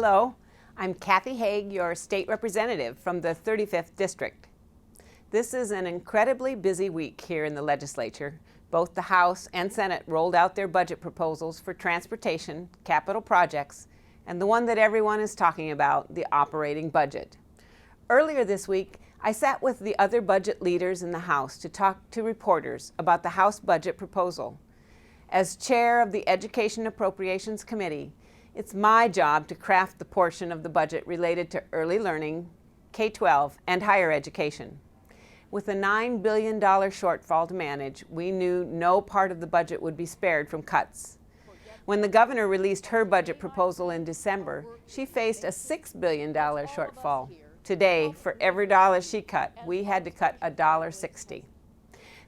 Hello, I'm Kathy Haigh, your state representative from the 35th District. This is an incredibly busy week here in the legislature. Both the House and Senate rolled out their budget proposals for transportation, capital projects, and the one that everyone is talking about, the operating budget. Earlier this week, I sat with the other budget leaders in the House to talk to reporters about the House budget proposal. As chair of the Education Appropriations Committee, it's my job to craft the portion of the budget related to early learning, K-12, and higher education. With a $9 billion shortfall to manage, we knew no part of the budget would be spared from cuts. When the governor released her budget proposal in December, she faced a $6 billion shortfall. Today, for every dollar she cut, we had to cut $1.60.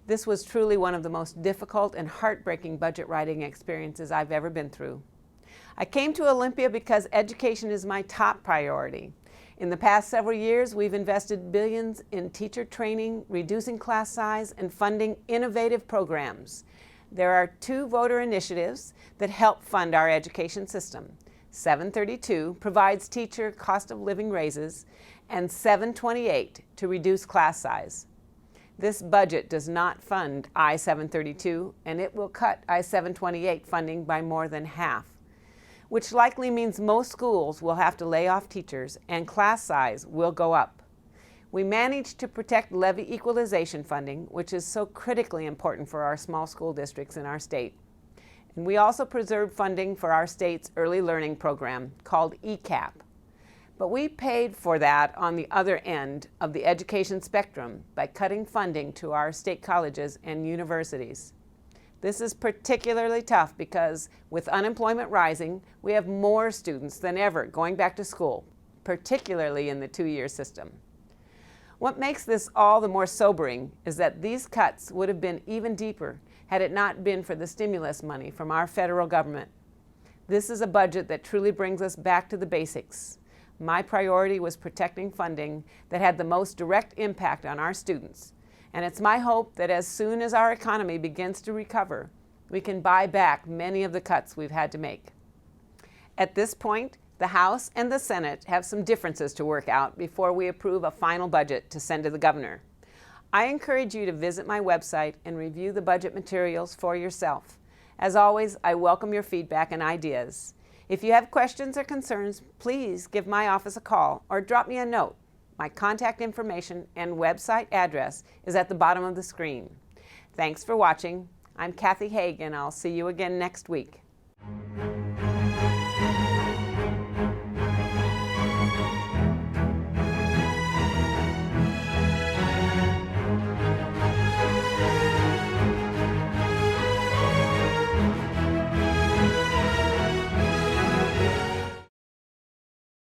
This was truly one of the most difficult and heartbreaking budget writing experiences I've ever been through. I came to Olympia because education is my top priority. In the past several years, we've invested billions in teacher training, reducing class size, and funding innovative programs. There are two voter initiatives that help fund our education system. 732 provides teacher cost of living raises, and 728 to reduce class size. This budget does not fund I-732, and it will cut I-728 funding by more than half, which likely means most schools will have to lay off teachers and class size will go up. We managed to protect levy equalization funding, which is so critically important for our small school districts in our state. And we also preserved funding for our state's early learning program called ECAP. But we paid for that on the other end of the education spectrum by cutting funding to our state colleges and universities. This is particularly tough because with unemployment rising, we have more students than ever going back to school, particularly in the two-year system. What makes this all the more sobering is that these cuts would have been even deeper had it not been for the stimulus money from our federal government. This is a budget that truly brings us back to the basics. My priority was protecting funding that had the most direct impact on our students. And it's my hope that as soon as our economy begins to recover, we can buy back many of the cuts we've had to make. At this point, the House and the Senate have some differences to work out before we approve a final budget to send to the governor. I encourage you to visit my website and review the budget materials for yourself. As always, I welcome your feedback and ideas. If you have questions or concerns, please give my office a call or drop me a note. My contact information and website address is at the bottom of the screen. Thanks for watching. I'm Kathy Haigh, and I'll see you again next week.